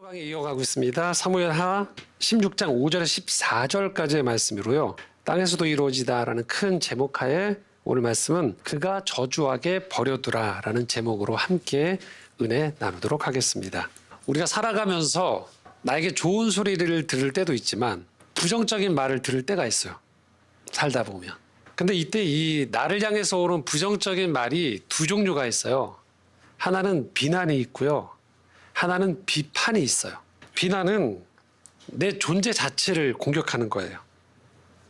강의 이어가고 있습니다. 사무엘하 16장 5절에서 14절까지의 말씀이로요. 땅에서도 이루어지다라는 큰 제목하에 오늘 말씀은 그가 저주하게 버려두라라는 제목으로 함께 은혜 나누도록 하겠습니다. 우리가 살아가면서 나에게 좋은 소리를 들을 때도 있지만 부정적인 말을 들을 때가 있어요. 살다 보면. 근데 이때 이 나를 향해서 오는 부정적인 말이 두 종류가 있어요. 하나는 비난이 있고요. 하나는 비판이 있어요. 비난은 내 존재 자체를 공격하는 거예요.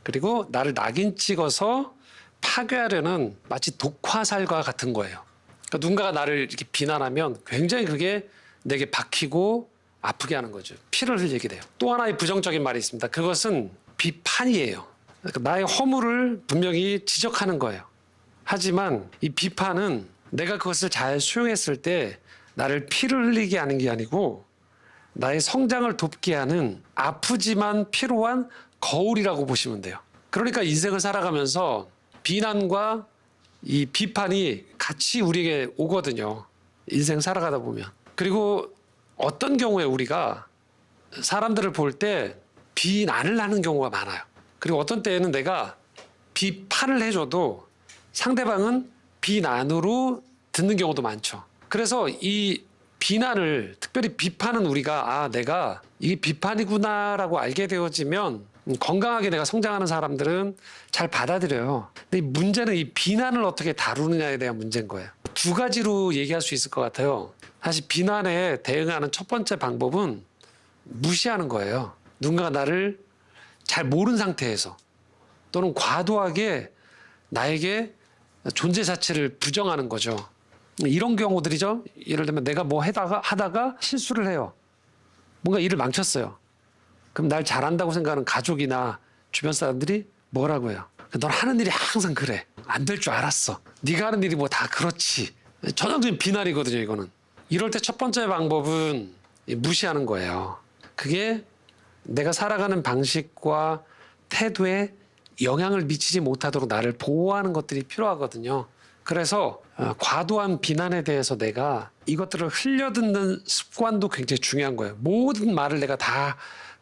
그리고 나를 낙인 찍어서 파괴하려는 마치 독화살과 같은 거예요. 그러니까 누군가가 나를 이렇게 비난하면 굉장히 그게 내게 박히고 아프게 하는 거죠. 피를 흘리게 돼요. 또 하나의 부정적인 말이 있습니다. 그것은 비판이에요. 그러니까 나의 허물을 분명히 지적하는 거예요. 하지만 이 비판은 내가 그것을 잘 수용했을 때 나를 피를 흘리게 하는 게 아니고 나의 성장을 돕게 하는 아프지만 필요한 거울이라고 보시면 돼요. 그러니까 인생을 살아가면서 비난과 이 비판이 같이 우리에게 오거든요. 인생 살아가다 보면. 그리고 어떤 경우에 우리가 사람들을 볼 때 비난을 하는 경우가 많아요. 그리고 어떤 때에는 내가 비판을 해줘도 상대방은 비난으로 듣는 경우도 많죠. 그래서 이 비난을, 특별히 비판은 우리가 내가 이게 비판이구나라고 알게 되어지면 건강하게 내가 성장하는 사람들은 잘 받아들여요. 근데 이 문제는 이 비난을 어떻게 다루느냐에 대한 문제인 거예요. 두 가지로 얘기할 수 있을 것 같아요. 사실 비난에 대응하는 첫 번째 방법은 무시하는 거예요. 누군가가 나를 잘 모르는 상태에서 또는 과도하게 나에게 존재 자체를 부정하는 거죠. 이런 경우들이죠. 예를 들면 내가 뭐 하다가 실수를 해요. 뭔가 일을 망쳤어요. 그럼 날 잘한다고 생각하는 가족이나 주변 사람들이 뭐라고 해요? 넌 하는 일이 항상 그래. 안 될 줄 알았어. 네가 하는 일이 뭐 다 그렇지. 전형적인 비난이거든요, 이거는. 이럴 때 첫 번째 방법은 무시하는 거예요. 그게 내가 살아가는 방식과 태도에 영향을 미치지 못하도록 나를 보호하는 것들이 필요하거든요. 그래서 과도한 비난에 대해서 내가 이것들을 흘려듣는 습관도 굉장히 중요한 거예요. 모든 말을 내가 다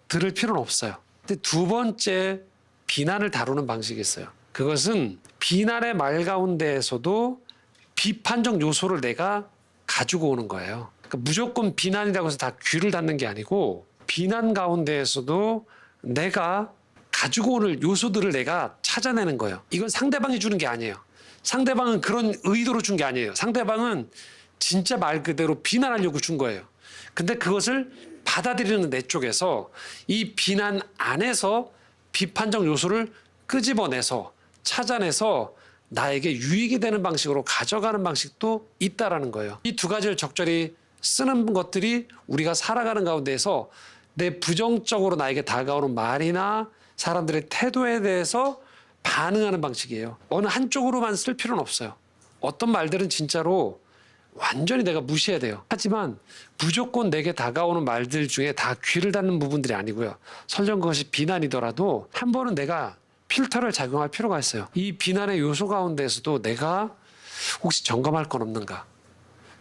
들을 필요는 없어요. 근데 두 번째 비난을 다루는 방식이 있어요. 그것은 비난의 말 가운데에서도 비판적 요소를 내가 가지고 오는 거예요. 그러니까 무조건 비난이라고 해서 다 귀를 닫는 게 아니고 비난 가운데에서도 내가 가지고 오는 요소들을 내가 찾아내는 거예요. 이건 상대방이 주는 게 아니에요. 상대방은 그런 의도로 준 게 아니에요. 상대방은 진짜 말 그대로 비난하려고 준 거예요. 근데 그것을 받아들이는 내 쪽에서 이 비난 안에서 비판적 요소를 끄집어내서 찾아내서 나에게 유익이 되는 방식으로 가져가는 방식도 있다라는 거예요. 이 두 가지를 적절히 쓰는 것들이 우리가 살아가는 가운데에서 내 부정적으로 나에게 다가오는 말이나 사람들의 태도에 대해서 반응하는 방식이에요. 어느 한쪽으로만 쓸 필요는 없어요. 어떤 말들은 진짜로 완전히 내가 무시해야 돼요. 하지만 무조건 내게 다가오는 말들 중에 다 귀를 닫는 부분들이 아니고요. 설령 그것이 비난이더라도 한 번은 내가 필터를 작용할 필요가 있어요. 이 비난의 요소 가운데에서도 내가 혹시 점검할 건 없는가?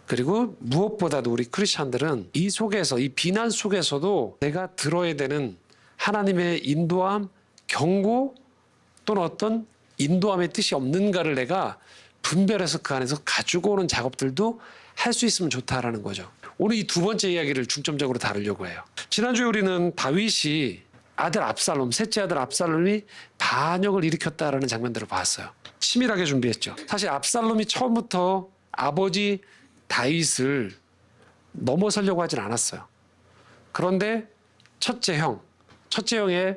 그리고 무엇보다도 우리 크리스찬들은 이 속에서, 이 비난 속에서도 내가 들어야 되는 하나님의 인도함, 경고 또는 어떤 인도함의 뜻이 없는가를 내가 분별해서 그 안에서 가지고 오는 작업들도 할 수 있으면 좋다라는 거죠. 오늘 이 두 번째 이야기를 중점적으로 다루려고 해요. 지난주에 우리는 다윗이 아들 압살롬, 셋째 아들 압살롬이 반역을 일으켰다라는 장면들을 봤어요. 치밀하게 준비했죠. 사실 압살롬이 처음부터 아버지 다윗을 넘어서려고 하진 않았어요. 그런데 첫째 형의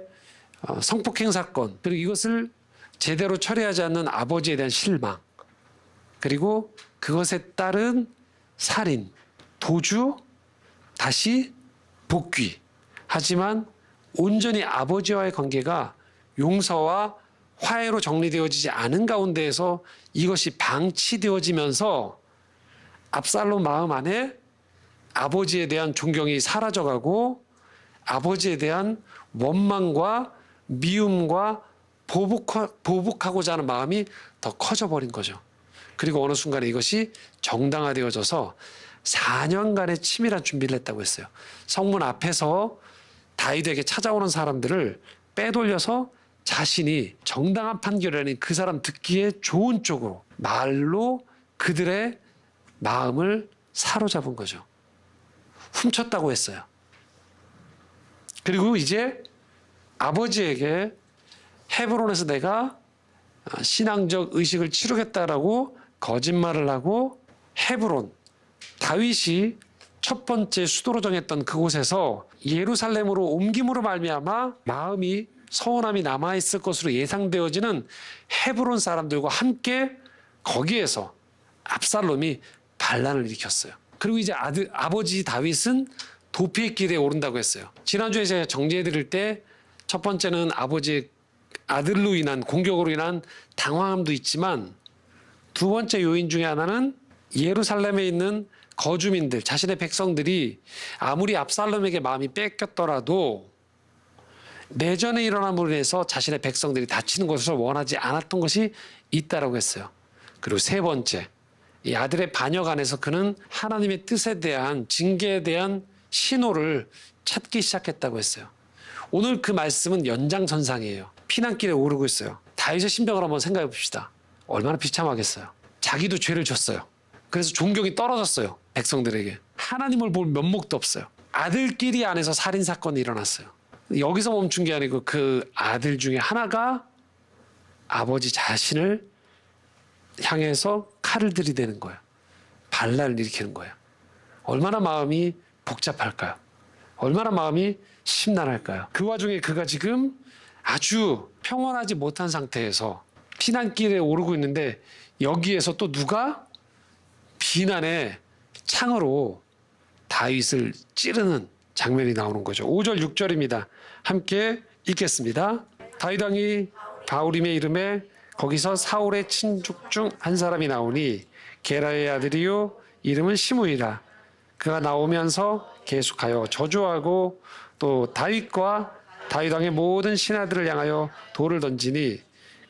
성폭행 사건, 그리고 이것을 제대로 처리하지 않는 아버지에 대한 실망, 그리고 그것에 따른 살인, 도주, 다시 복귀. 하지만 온전히 아버지와의 관계가 용서와 화해로 정리되어지지 않은 가운데에서 이것이 방치되어지면서 압살롬 마음 안에 아버지에 대한 존경이 사라져가고 아버지에 대한 원망과 미움과 보복하고자 하는 마음이 더 커져버린 거죠. 그리고 어느 순간에 이것이 정당화되어져서 4년간의 치밀한 준비를 했다고 했어요. 성문 앞에서 다윗에게 찾아오는 사람들을 빼돌려서 자신이 정당한 판결이라니 그 사람 듣기에 좋은 쪽으로 말로 그들의 마음을 사로잡은 거죠. 훔쳤다고 했어요. 그리고 이제 아버지에게 헤브론에서 내가 신앙적 의식을 치르겠다라고 거짓말을 하고 헤브론, 다윗이 첫 번째 수도로 정했던 그곳에서 예루살렘으로 옮김으로 말미암아 마음이 서운함이 남아있을 것으로 예상되어지는 헤브론 사람들과 함께 거기에서 압살롬이 반란을 일으켰어요. 그리고 이제 아버지 다윗은 도피의 길에 오른다고 했어요. 지난주에 제가 정리해드릴 때 첫 번째는 아버지 아들로 인한 공격으로 인한 당황함도 있지만 두 번째 요인 중에 하나는 예루살렘에 있는 거주민들, 자신의 백성들이 아무리 압살롬에게 마음이 뺏겼더라도 내전에 일어남으로 인해서 자신의 백성들이 다치는 것을 원하지 않았던 것이 있다라고 했어요. 그리고 세 번째, 이 아들의 반역 안에서 그는 하나님의 뜻에 대한 징계에 대한 신호를 찾기 시작했다고 했어요. 오늘 그 말씀은 연장선상이에요. 피난길에 오르고 있어요. 다윗의 심정을 한번 생각해 봅시다. 얼마나 비참하겠어요. 자기도 죄를 졌어요. 그래서 존경이 떨어졌어요. 백성들에게. 하나님을 볼 면목도 없어요. 아들끼리 안에서 살인사건이 일어났어요. 여기서 멈춘 게 아니고 그 아들 중에 하나가 아버지 자신을 향해서 칼을 들이대는 거예요. 반란을 일으키는 거예요. 얼마나 마음이 복잡할까요? 얼마나 마음이 심란할까요? 그 와중에 그가 지금 아주 평온하지 못한 상태에서 피난길에 오르고 있는데 여기에서 또 누가 비난의 창으로 다윗을 찌르는 장면이 나오는 거죠. 5절 6절입니다. 함께 읽겠습니다. 다윗 왕이 바울임의 이름에 거기서 사울의 친족 중 한 사람이 나오니 게라의 아들이요 이름은 시므이라. 그가 나오면서 계속하여 저주하고 또 다윗과 다윗 왕의 모든 신하들을 향하여 돌을 던지니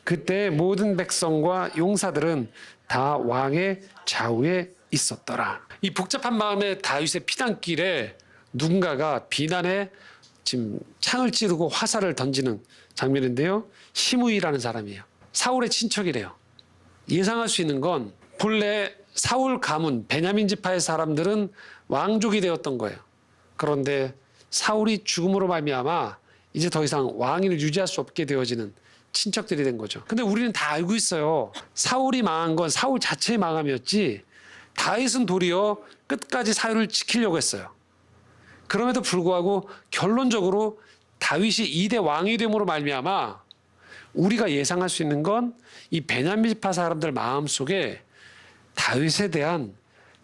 그때 모든 백성과 용사들은 다 왕의 좌우에 있었더라. 이 복잡한 마음에 다윗의 피난길에 누군가가 비난에 지금 창을 찌르고 화살을 던지는 장면인데요. 시므이라는 사람이에요. 사울의 친척이래요. 예상할 수 있는 건 본래 사울 가문 베냐민 지파의 사람들은 왕족이 되었던 거예요. 그런데 사울이 죽음으로 말미암아 이제 더 이상 왕위를 유지할 수 없게 되어지는 친척들이 된 거죠. 근데 우리는 다 알고 있어요. 사울이 망한 건 사울 자체의 망함이었지 다윗은 도리어 끝까지 사울을 지키려고 했어요. 그럼에도 불구하고 결론적으로 다윗이 2대 왕이 됨으로 말미암아 우리가 예상할 수 있는 건 이 베냐민 지파 사람들 마음속에 다윗에 대한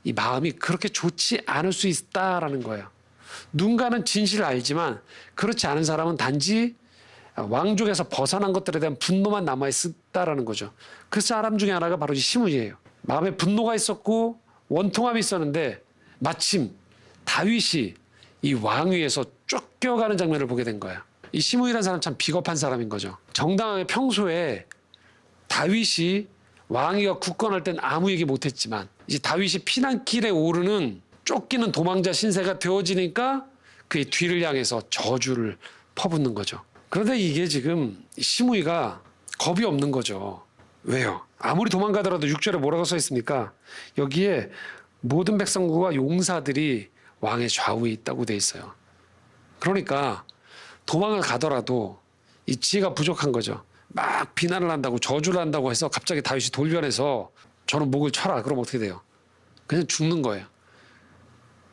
이 마음이 그렇게 좋지 않을 수 있다라는 거예요. 누군가는 진실을 알지만 그렇지 않은 사람은 단지 왕족에서 벗어난 것들에 대한 분노만 남아있다라는 거죠. 그 사람 중에 하나가 바로 이 시므이예요. 마음에 분노가 있었고 원통함이 있었는데 마침 다윗이 이 왕위에서 쫓겨가는 장면을 보게 된 거예요. 이 시므이라는 사람 참 비겁한 사람인 거죠. 정당하게 평소에 다윗이 왕위가 굳건할 땐 아무 얘기 못했지만 이제 다윗이 피난길에 오르는 쫓기는 도망자 신세가 되어지니까 그의 뒤를 향해서 저주를 퍼붓는 거죠. 그런데 이게 지금 시므이가 겁이 없는 거죠. 왜요? 아무리 도망가더라도 6절에 뭐라고 써 있습니까? 여기에 모든 백성과 용사들이 왕의 좌우에 있다고 돼 있어요. 그러니까 도망을 가더라도 이 지혜가 부족한 거죠. 막 비난을 한다고 저주를 한다고 해서 갑자기 다윗이 돌변해서 저는 목을 쳐라. 그러면 어떻게 돼요? 그냥 죽는 거예요.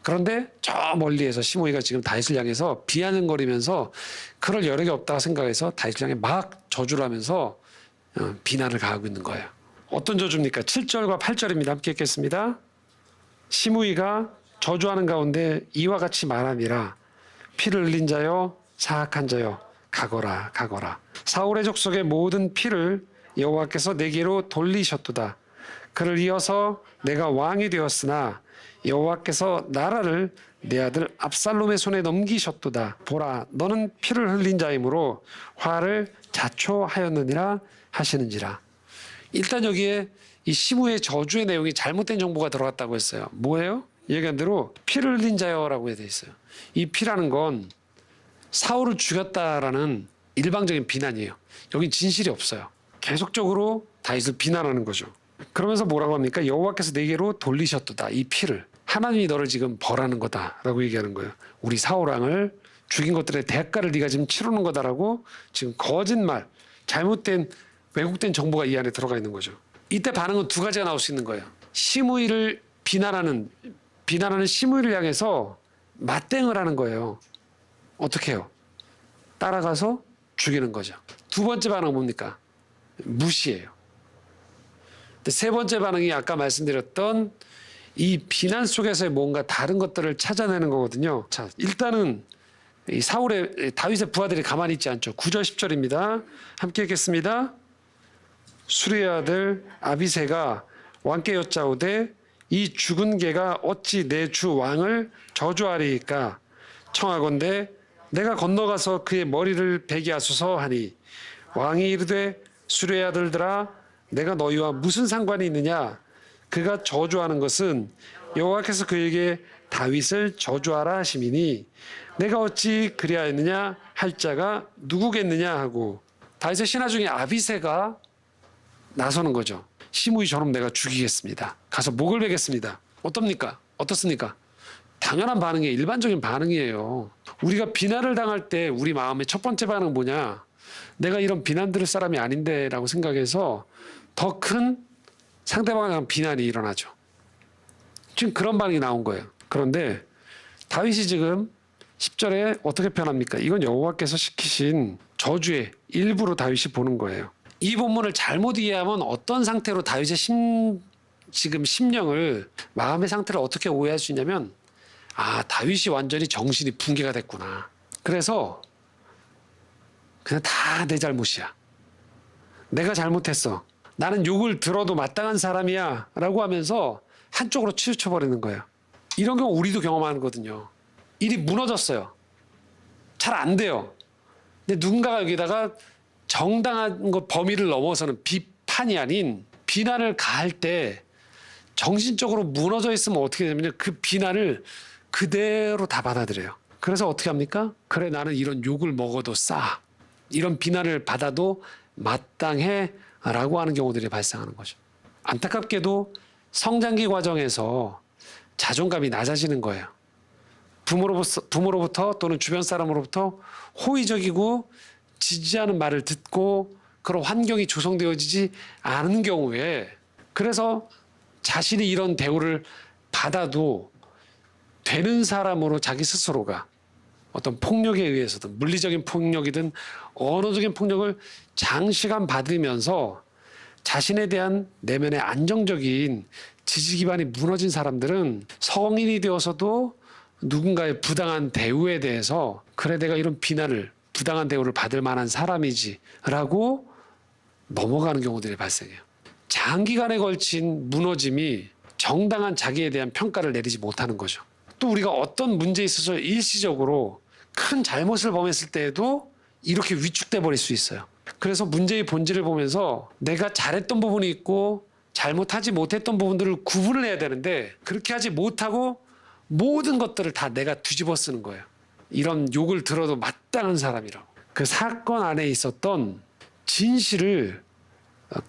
그런데 저 멀리에서 시므이가 지금 다윗을 향해서 비아냥거리면서 그럴 여력이 없다고 생각해서 다윗을 향해 막 저주를 하면서 비난을 가하고 있는 거예요. 어떤 저주입니까? 7절과 8절입니다. 함께 읽겠습니다. 시므이가 저주하는 가운데 이와 같이 말하니라. 피를 흘린 자여 사악한 자여 가거라 가거라. 사울의 족속의 모든 피를 여호와께서 내게로 돌리셨도다. 그를 이어서 내가 왕이 되었으나 여호와께서 나라를 내 아들 압살롬의 손에 넘기셨도다. 보라, 너는 피를 흘린 자이므로 화를 자초하였느니라 하시는지라. 일단 여기에 이 시므의 저주의 내용이 잘못된 정보가 들어갔다고 했어요. 뭐예요? 얘기한 대로 피를 흘린 자여라고 돼 있어요. 이 피라는 건 사울을 죽였다라는 일방적인 비난이에요. 여긴 진실이 없어요. 계속적으로 다윗을 비난하는 거죠. 그러면서 뭐라고 합니까? 여호와께서 내게로 돌리셨도다. 이 피를. 하나님이 너를 지금 벌하는 거다라고 얘기하는 거예요. 우리 사울 왕을 죽인 것들의 대가를 네가 지금 치르는 거다라고 지금 거짓말, 잘못된 왜곡된 정보가 이 안에 들어가 있는 거죠. 이때 반응은 두 가지가 나올 수 있는 거예요. 시므이를 비난하는 시므이를 향해서 맞대응을 하는 거예요. 어떻게 해요? 따라가서 죽이는 거죠. 두 번째 반응은 뭡니까? 무시해요. 근데 세 번째 반응이 아까 말씀드렸던 이 비난 속에서의 뭔가 다른 것들을 찾아내는 거거든요. 자, 일단은 이 다윗의 부하들이 가만히 있지 않죠. 9절 10절입니다. 함께 읽겠습니다. 수리의 아들 아비새가 왕께 여짜오되 이 죽은 개가 어찌 내 주 왕을 저주하리이까 청하건대 내가 건너가서 그의 머리를 베게 하소서 하니 왕이 이르되 수리의 아들들아 내가 너희와 무슨 상관이 있느냐 그가 저주하는 것은 여호와께서 그에게 다윗을 저주하라 하심이니 내가 어찌 그리하였느냐 할 자가 누구겠느냐 하고 다윗의 신하 중에 아비새가 나서는 거죠. 시므이 저놈 내가 죽이겠습니다. 가서 목을 베겠습니다. 어떻습니까? 당연한 반응이에요. 일반적인 반응이에요. 우리가 비난을 당할 때 우리 마음의 첫 번째 반응은 뭐냐? 내가 이런 비난 들을 사람이 아닌데 라고 생각해서 더 큰 상대방에 대한 비난이 일어나죠. 지금 그런 반응이 나온 거예요. 그런데 다윗이 지금 10절에 어떻게 표현합니까? 이건 여호와께서 시키신 저주의 일부로 다윗이 보는 거예요. 이 본문을 잘못 이해하면 어떤 상태로 다윗의 지금 심령을 마음의 상태를 어떻게 오해할 수 있냐면 다윗이 완전히 정신이 붕괴가 됐구나. 그래서 그냥 다 내 잘못이야. 내가 잘못했어. 나는 욕을 들어도 마땅한 사람이야 라고 하면서 한쪽으로 치우쳐버리는 거예요. 이런 경우 우리도 경험하거든요. 일이 무너졌어요. 잘 안 돼요. 근데 누군가가 여기다가 정당한 것 범위를 넘어서는 비판이 아닌 비난을 가할 때 정신적으로 무너져 있으면 어떻게 되냐면 그 비난을 그대로 다 받아들여요. 그래서 어떻게 합니까? 그래 나는 이런 욕을 먹어도 싸. 이런 비난을 받아도 마땅해 라고 하는 경우들이 발생하는 거죠. 안타깝게도 성장기 과정에서 자존감이 낮아지는 거예요. 부모로부터 또는 주변 사람으로부터 호의적이고 지지하는 말을 듣고 그런 환경이 조성되어지지 않은 경우에 그래서 자신이 이런 대우를 받아도 되는 사람으로 자기 스스로가 어떤 폭력에 의해서든 물리적인 폭력이든 언어적인 폭력을 장시간 받으면서 자신에 대한 내면의 안정적인 지지 기반이 무너진 사람들은 성인이 되어서도 누군가의 부당한 대우에 대해서 그래 내가 이런 부당한 대우를 받을 만한 사람이지 라고 넘어가는 경우들이 발생해요. 장기간에 걸친 무너짐이 정당한 자기에 대한 평가를 내리지 못하는 거죠. 또 우리가 어떤 문제에 있어서 일시적으로 큰 잘못을 범했을 때에도 이렇게 위축돼 버릴 수 있어요. 그래서 문제의 본질을 보면서 내가 잘했던 부분이 있고 잘못하지 못했던 부분들을 구분을 해야 되는데 그렇게 하지 못하고 모든 것들을 다 내가 뒤집어 쓰는 거예요. 이런 욕을 들어도 마땅한 사람이라고. 그 사건 안에 있었던 진실을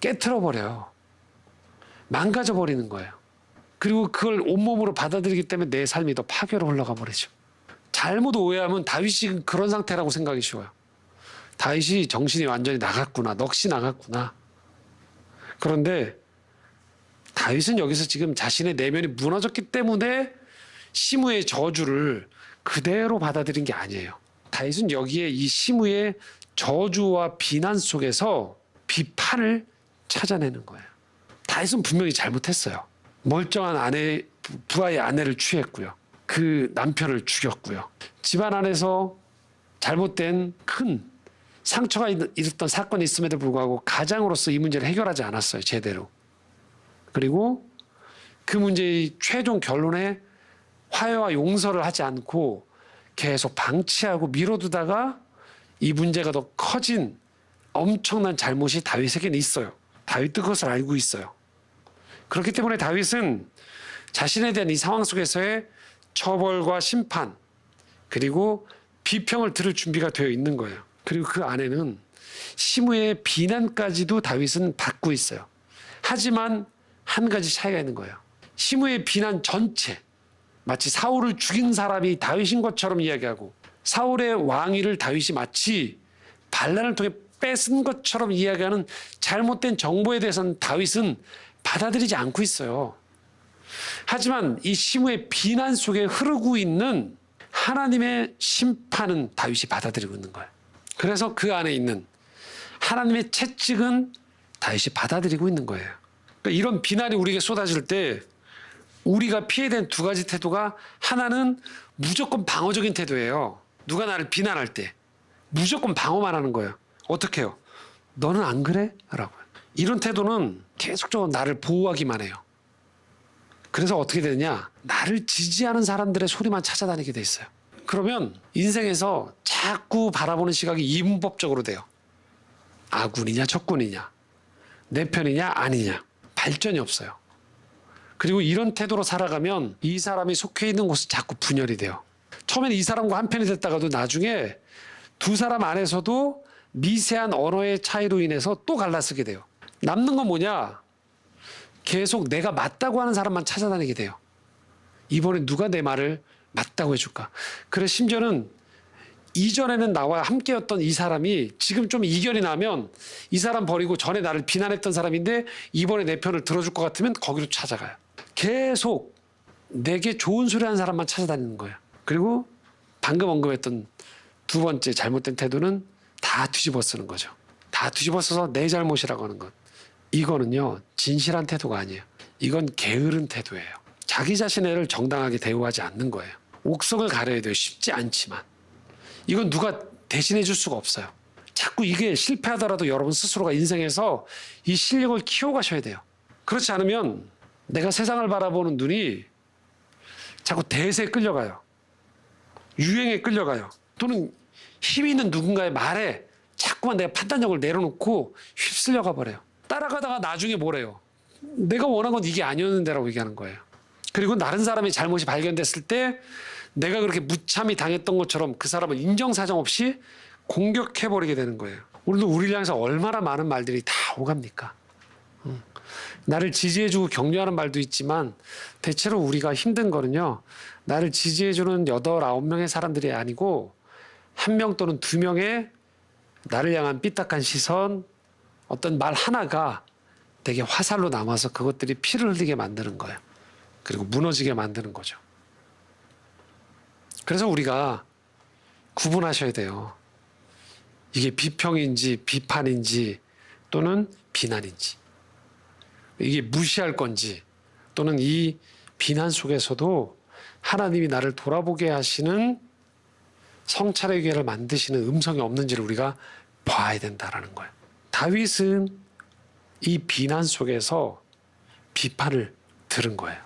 깨트려 버려요. 망가져 버리는 거예요. 그리고 그걸 온몸으로 받아들이기 때문에 내 삶이 더 파괴로 흘러가 버리죠. 잘못 오해하면 다윗이 그런 상태라고 생각이 쉬워요. 다윗이 정신이 완전히 나갔구나. 넋이 나갔구나. 그런데 다윗은 여기서 지금 자신의 내면이 무너졌기 때문에 시므의 저주를 그대로 받아들인 게 아니에요. 다윗은 여기에 이 시므의 저주와 비난 속에서 비판을 찾아내는 거예요. 다윗은 분명히 잘못했어요. 멀쩡한 부하의 아내를 취했고요. 그 남편을 죽였고요. 집안 안에서 잘못된 큰 상처가 있었던 사건이 있음에도 불구하고 가장으로서 이 문제를 해결하지 않았어요. 제대로. 그리고 그 문제의 최종 결론에 화해와 용서를 하지 않고 계속 방치하고 미뤄두다가 이 문제가 더 커진 엄청난 잘못이 다윗에게는 있어요. 다윗도 그것을 알고 있어요. 그렇기 때문에 다윗은 자신에 대한 이 상황 속에서의 처벌과 심판 그리고 비평을 들을 준비가 되어 있는 거예요. 그리고 그 안에는 시므의 비난까지도 다윗은 받고 있어요. 하지만 한 가지 차이가 있는 거예요. 시므의 비난 전체, 마치 사울을 죽인 사람이 다윗인 것처럼 이야기하고 사울의 왕위를 다윗이 마치 반란을 통해 뺏은 것처럼 이야기하는 잘못된 정보에 대해서는 다윗은 받아들이지 않고 있어요. 하지만 이 시므의 비난 속에 흐르고 있는 하나님의 심판은 다윗이 받아들이고 있는 거예요. 그래서 그 안에 있는 하나님의 채찍은 다윗이 받아들이고 있는 거예요. 그러니까 이런 비난이 우리에게 쏟아질 때 우리가 피해야 되는 두 가지 태도가, 하나는 무조건 방어적인 태도예요. 누가 나를 비난할 때 무조건 방어만 하는 거예요. 어떻게 해요? 너는 안 그래? 라고요. 이런 태도는 계속적으로 나를 보호하기만 해요. 그래서 어떻게 되느냐? 나를 지지하는 사람들의 소리만 찾아다니게 돼 있어요. 그러면 인생에서 자꾸 바라보는 시각이 이분법적으로 돼요. 아군이냐 적군이냐, 내 편이냐 아니냐, 발전이 없어요. 그리고 이런 태도로 살아가면 이 사람이 속해 있는 곳은 자꾸 분열이 돼요. 처음에는 이 사람과 한편이 됐다가도 나중에 두 사람 안에서도 미세한 언어의 차이로 인해서 또 갈라서게 돼요. 남는 건 뭐냐? 계속 내가 맞다고 하는 사람만 찾아다니게 돼요. 이번에 누가 내 말을 맞다고 해줄까? 그래서 심지어는 이전에는 나와 함께였던 이 사람이 지금 좀 이견이 나면 이 사람 버리고 전에 나를 비난했던 사람인데 이번에 내 편을 들어줄 것 같으면 거기로 찾아가요. 계속 내게 좋은 소리 하는 사람만 찾아다니는 거예요. 그리고 방금 언급했던 두 번째 잘못된 태도는 다 뒤집어 쓰는 거죠. 다 뒤집어 써서 내 잘못이라고 하는 것. 이거는요, 진실한 태도가 아니에요. 이건 게으른 태도예요. 자기 자신을 정당하게 대우하지 않는 거예요. 옥석을 가려야 돼요. 쉽지 않지만. 이건 누가 대신해 줄 수가 없어요. 자꾸 이게 실패하더라도 여러분 스스로가 인생에서 이 실력을 키워가셔야 돼요. 그렇지 않으면 내가 세상을 바라보는 눈이 자꾸 대세에 끌려가요. 유행에 끌려가요. 또는 힘 있는 누군가의 말에 자꾸만 내가 판단력을 내려놓고 휩쓸려가 버려요. 따라가다가 나중에 뭐래요? 내가 원한 건 이게 아니었는데라고 얘기하는 거예요. 그리고 다른 사람의 잘못이 발견됐을 때 내가 그렇게 무참히 당했던 것처럼 그 사람을 인정사정 없이 공격해버리게 되는 거예요. 오늘도 우리를 향해서 얼마나 많은 말들이 다 오갑니까? 나를 지지해주고 격려하는 말도 있지만 대체로 우리가 힘든 거는요, 나를 지지해주는 8, 9명의 사람들이 아니고 1명 또는 2명의 나를 향한 삐딱한 시선, 어떤 말 하나가 되게 화살로 남아서 그것들이 피를 흘리게 만드는 거예요. 그리고 무너지게 만드는 거죠. 그래서 우리가 구분하셔야 돼요. 이게 비평인지 비판인지 또는 비난인지, 이게 무시할 건지 또는 이 비난 속에서도 하나님이 나를 돌아보게 하시는 성찰의 기회를 만드시는 음성이 없는지를 우리가 봐야 된다라는 거예요. 다윗은 이 비난 속에서 비판을 들은 거예요.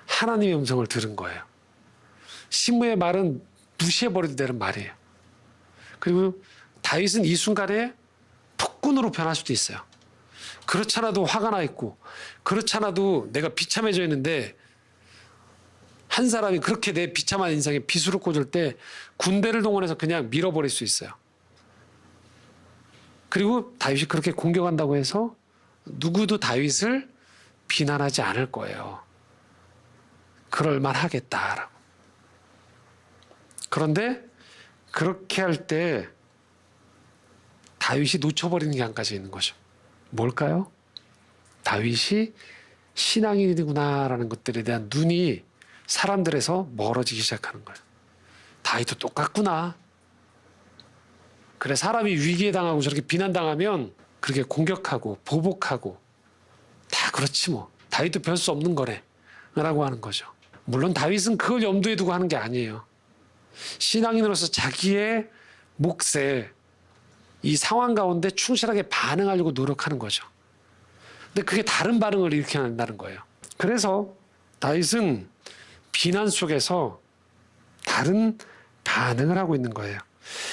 하나님의 음성을 들은 거예요. 시므의 말은 무시해버려도 되는 말이에요. 그리고 다윗은 이 순간에 폭군으로 변할 수도 있어요. 그렇잖아도 화가 나 있고, 그렇잖아도 내가 비참해져 있는데 한 사람이 그렇게 내 비참한 인생에 비수를 꽂을 때 군대를 동원해서 그냥 밀어버릴 수 있어요. 그리고 다윗이 그렇게 공격한다고 해서 누구도 다윗을 비난하지 않을 거예요. 그럴만 하겠다라고. 그런데 그렇게 할 때 다윗이 놓쳐버리는 게 한 가지 있는 거죠. 뭘까요? 다윗이 신앙인이구나라는 것들에 대한 눈이 사람들에서 멀어지기 시작하는 거예요. 다윗도 똑같구나. 그래, 사람이 위기에 당하고 저렇게 비난당하면 그렇게 공격하고 보복하고 다 그렇지 뭐. 다윗도 별 수 없는 거래 라고 하는 거죠. 물론 다윗은 그걸 염두에 두고 하는 게 아니에요. 신앙인으로서 자기의 몫에 이 상황 가운데 충실하게 반응하려고 노력하는 거죠. 근데 그게 다른 반응을 일으켜낸다는 거예요. 그래서 다윗은 비난 속에서 다른 반응을 하고 있는 거예요.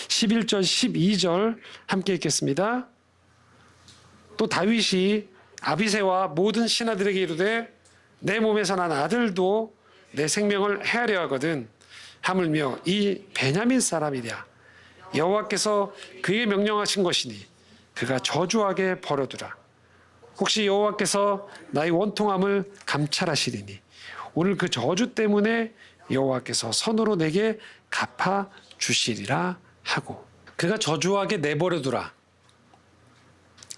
11절, 12절 함께 읽겠습니다. 또 다윗이 아비새와 모든 신하들에게 이르되 내 몸에서 난 아들도 내 생명을 헤아려 하거든. 하물며 이 베냐민 사람이랴 여호와께서 그에게 명령하신 것이니 그가 저주하게 버려두라. 혹시 여호와께서 나의 원통함을 감찰하시리니 오늘 그 저주 때문에 여호와께서 선으로 내게 갚아 주시리라 하고. 그가 저주하게 내버려두라.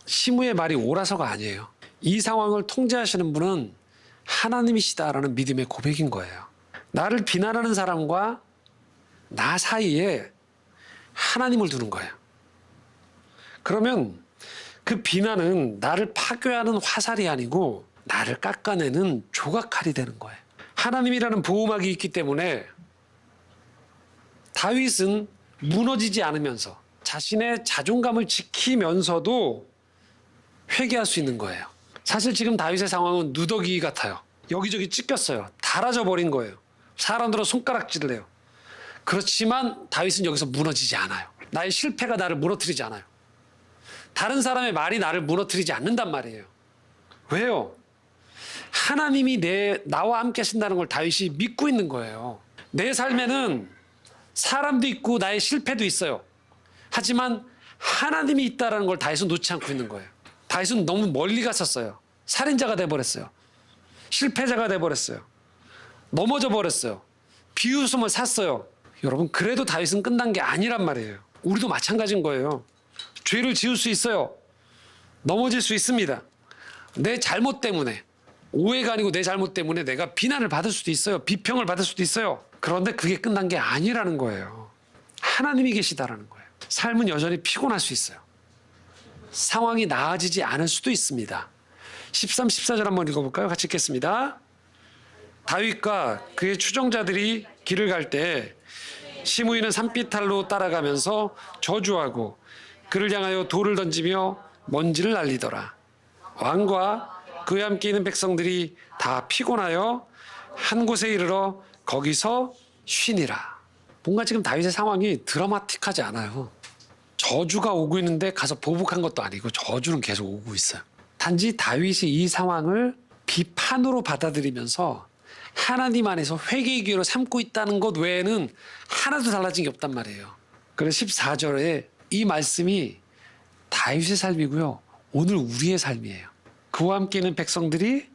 시므의 말이 옳아서가 아니에요. 이 상황을 통제하시는 분은 하나님이시다라는 믿음의 고백인 거예요. 나를 비난하는 사람과 나 사이에 하나님을 두는 거예요. 그러면 그 비난은 나를 파괴하는 화살이 아니고 나를 깎아내는 조각칼이 되는 거예요. 하나님이라는 보호막이 있기 때문에 다윗은 무너지지 않으면서 자신의 자존감을 지키면서도 회개할 수 있는 거예요. 사실 지금 다윗의 상황은 누더기 같아요. 여기저기 찢겼어요. 닳아져 버린 거예요. 사람들은 손가락질을 해요. 그렇지만 다윗은 여기서 무너지지 않아요. 나의 실패가 나를 무너뜨리지 않아요. 다른 사람의 말이 나를 무너뜨리지 않는단 말이에요. 왜요? 하나님이 나와 함께 하신다는 걸 다윗이 믿고 있는 거예요. 내 삶에는 사람도 있고 나의 실패도 있어요. 하지만 하나님이 있다는 걸 다윗은 놓지 않고 있는 거예요. 다윗은 너무 멀리 갔었어요. 살인자가 돼버렸어요. 실패자가 돼버렸어요. 넘어져 버렸어요. 비웃음을 샀어요. 여러분, 그래도 다윗은 끝난 게 아니란 말이에요. 우리도 마찬가지인 거예요. 죄를 지을 수 있어요. 넘어질 수 있습니다. 내 잘못 때문에, 오해가 아니고 내 잘못 때문에 내가 비난을 받을 수도 있어요. 비평을 받을 수도 있어요. 그런데 그게 끝난 게 아니라는 거예요. 하나님이 계시다라는 거예요. 삶은 여전히 피곤할 수 있어요. 상황이 나아지지 않을 수도 있습니다. 13, 14절 한번 읽어볼까요? 같이 읽겠습니다. 다윗과 그의 추종자들이 길을 갈 때 시므이는 산비탈로 따라가면서 저주하고 그를 향하여 돌을 던지며 먼지를 날리더라. 왕과 그와 함께 있는 백성들이 다 피곤하여 한 곳에 이르러 거기서 쉬니라. 뭔가 지금 다윗의 상황이 드라마틱하지 않아요. 저주가 오고 있는데 가서 보복한 것도 아니고 저주는 계속 오고 있어요. 단지 다윗이 이 상황을 비판으로 받아들이면서 하나님 안에서 회개의 기회로 삼고 있다는 것 외에는 하나도 달라진 게 없단 말이에요. 그래서 14절에 이 말씀이 다윗의 삶이고요. 오늘 우리의 삶이에요. 그와 함께 있는 백성들이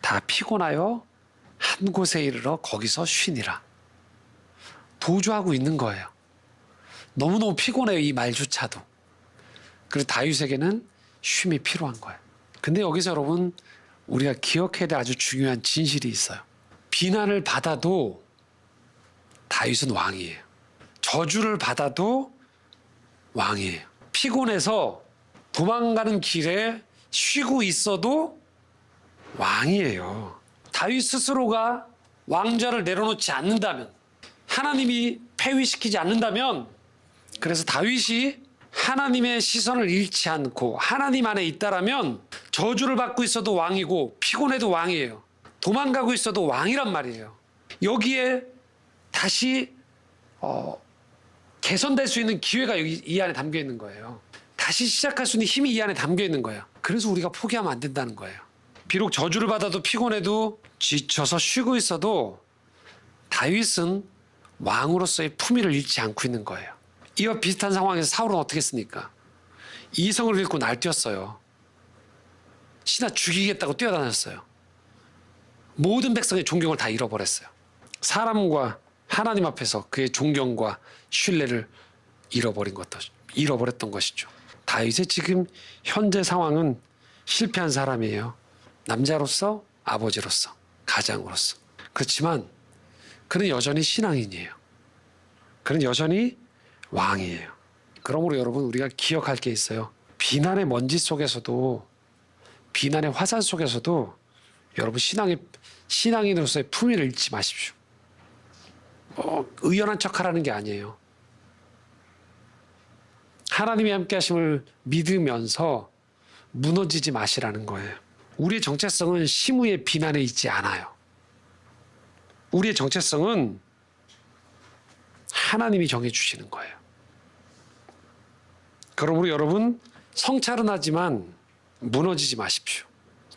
다 피곤하여 한 곳에 이르러 거기서 쉬니라. 도주하고 있는 거예요. 너무너무 피곤해요. 이 말조차도. 그래서 다윗에게는 쉼이 필요한 거예요. 근데 여기서 여러분, 우리가 기억해야 될 아주 중요한 진실이 있어요. 비난을 받아도 다윗은 왕이에요. 저주를 받아도 왕이에요. 피곤해서 도망가는 길에 쉬고 있어도 왕이에요. 다윗 스스로가 왕좌를 내려놓지 않는다면, 하나님이 폐위시키지 않는다면, 그래서 다윗이 하나님의 시선을 잃지 않고 하나님 안에 있다라면 저주를 받고 있어도 왕이고 피곤해도 왕이에요. 도망가고 있어도 왕이란 말이에요. 여기에 다시 개선될 수 있는 기회가 이 안에 담겨 있는 거예요. 다시 시작할 수 있는 힘이 이 안에 담겨 있는 거예요. 그래서 우리가 포기하면 안 된다는 거예요. 비록 저주를 받아도 피곤해도 지쳐서 쉬고 있어도 다윗은 왕으로서의 품위를 잃지 않고 있는 거예요. 이와 비슷한 상황에서 사울은 어떻게 했습니까? 이성을 잃고 날뛰었어요. 신하 죽이겠다고 뛰어다녔어요. 모든 백성의 존경을 다 잃어버렸어요. 사람과 하나님 앞에서 그의 존경과 신뢰를 잃어버렸던 것이죠. 다윗의 지금 현재 상황은 실패한 사람이에요. 남자로서, 아버지로서, 가장으로서. 그렇지만 그는 여전히 신앙인이에요. 그는 여전히 왕이에요. 그러므로 여러분, 우리가 기억할 게 있어요. 비난의 먼지 속에서도, 비난의 화살 속에서도 여러분, 신앙인으로서의 품위를 잃지 마십시오. 의연한 척하라는 게 아니에요. 하나님이 함께 하심을 믿으면서 무너지지 마시라는 거예요. 우리의 정체성은 시므의 비난에 있지 않아요. 우리의 정체성은 하나님이 정해주시는 거예요. 그러므로 여러분, 성찰은 하지만 무너지지 마십시오.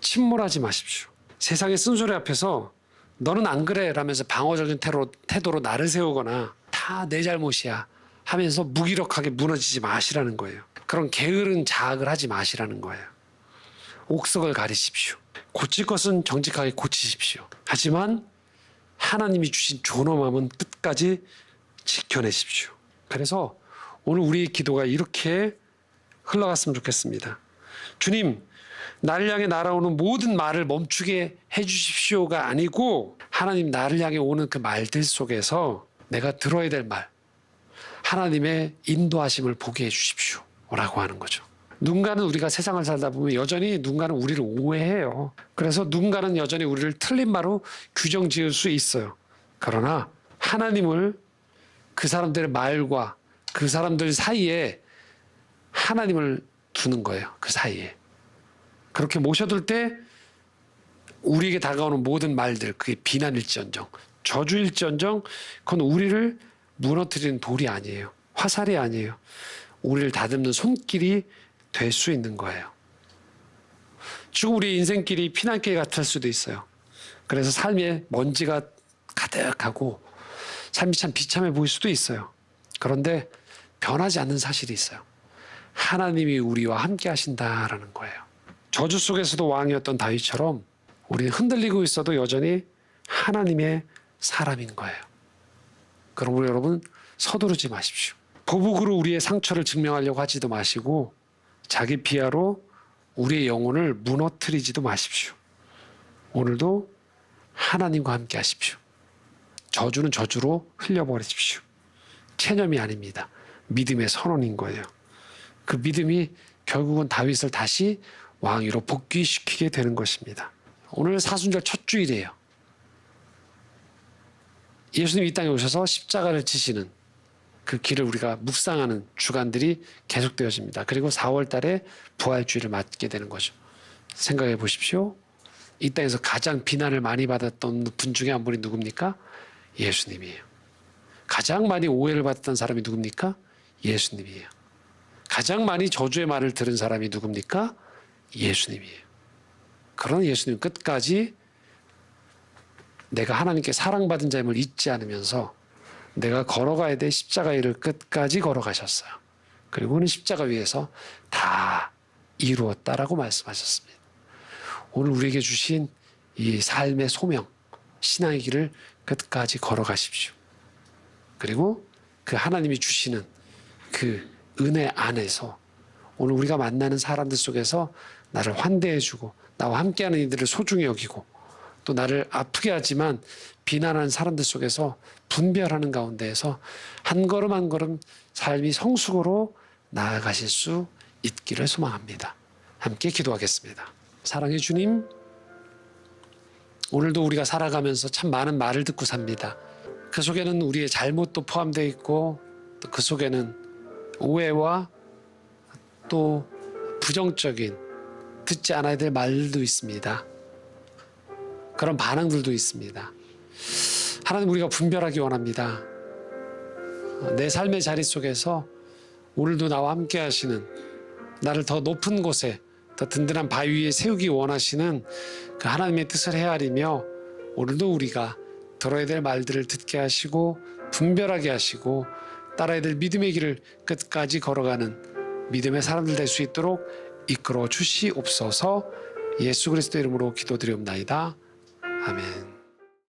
침몰하지 마십시오. 세상의 쓴소리 앞에서 너는 안 그래 라면서 방어적인 태도로 나를 세우거나 다 내 잘못이야 하면서 무기력하게 무너지지 마시라는 거예요. 그런 게으른 자학을 하지 마시라는 거예요. 옥석을 가리십시오. 고칠 것은 정직하게 고치십시오. 하지만 하나님이 주신 존엄함은 끝까지 지켜내십시오. 그래서 오늘 우리의 기도가 이렇게 흘러갔으면 좋겠습니다. 주님, 나를 향해 날아오는 모든 말을 멈추게 해주십시오가 아니고 하나님 나를 향해 오는 그 말들 속에서 내가 들어야 될 말, 하나님의 인도하심을 보게 해주십시오 라고 하는 거죠. 누군가는 우리가 세상을 살다 보면 여전히 누군가는 우리를 오해해요. 그래서 누군가는 여전히 우리를 틀린 말로 규정 지을 수 있어요. 그러나 하나님을 그 사람들의 말과 그 사람들 사이에 하나님을 두는 거예요. 그 사이에. 그렇게 모셔둘 때 우리에게 다가오는 모든 말들, 그게 비난일지언정, 저주일지언정, 그건 우리를 무너뜨리는 돌이 아니에요. 화살이 아니에요. 우리를 다듬는 손길이 될 수 있는 거예요. 지금 우리 인생길이 피난길 같을 수도 있어요. 그래서 삶에 먼지가 가득하고 삶이 참 비참해 보일 수도 있어요. 그런데 변하지 않는 사실이 있어요. 하나님이 우리와 함께 하신다라는 거예요. 저주 속에서도 왕이었던 다윗처럼 우리는 흔들리고 있어도 여전히 하나님의 사람인 거예요. 그러므로 여러분 서두르지 마십시오. 보복으로 우리의 상처를 증명하려고 하지도 마시고 자기 비하로 우리의 영혼을 무너뜨리지도 마십시오. 오늘도 하나님과 함께 하십시오. 저주는 저주로 흘려버리십시오. 체념이 아닙니다. 믿음의 선언인 거예요. 그 믿음이 결국은 다윗을 다시 왕위로 복귀시키게 되는 것입니다. 오늘 사순절 첫 주일이에요. 예수님 이 땅에 오셔서 십자가를 지시는 그 길을 우리가 묵상하는 주간들이 계속되어집니다. 그리고 4월 달에 부활주일을 맞게 되는 거죠. 생각해 보십시오. 이 땅에서 가장 비난을 많이 받았던 분 중에 한 분이 누굽니까? 예수님이에요. 가장 많이 오해를 받았던 사람이 누굽니까? 예수님이에요. 가장 많이 저주의 말을 들은 사람이 누굽니까? 예수님이에요. 그런 예수님 끝까지 내가 하나님께 사랑받은 자임을 잊지 않으면서 내가 걸어가야 될 십자가의 길을 끝까지 걸어가셨어요. 그리고는 십자가 위에서 다 이루었다라고 말씀하셨습니다. 오늘 우리에게 주신 이 삶의 소명, 신앙의 길을 끝까지 걸어가십시오. 그리고 그 하나님이 주시는 그 은혜 안에서 오늘 우리가 만나는 사람들 속에서 나를 환대해주고 나와 함께하는 이들을 소중히 여기고 또 나를 아프게 하지만 비난하는 사람들 속에서 분별하는 가운데에서 한 걸음 한 걸음 삶이 성숙으로 나아가실 수 있기를 소망합니다. 함께 기도하겠습니다. 사랑의 주님, 오늘도 우리가 살아가면서 참 많은 말을 듣고 삽니다. 그 속에는 우리의 잘못도 포함되어 있고 또 그 속에는 오해와 또 부정적인 듣지 않아야 될 말도 있습니다. 그런 반응들도 있습니다. 하나님, 우리가 분별하기 원합니다. 내 삶의 자리 속에서 오늘도 나와 함께 하시는, 나를 더 높은 곳에 더 든든한 바위 위에 세우기 원하시는 그 하나님의 뜻을 헤아리며 오늘도 우리가 들어야 될 말들을 듣게 하시고 분별하게 하시고 따라야 될 믿음의 길을 끝까지 걸어가는 믿음의 사람들 될 수 있도록 이끌어 주시옵소서. 예수 그리스도 이름으로 기도드리옵나이다. 아멘.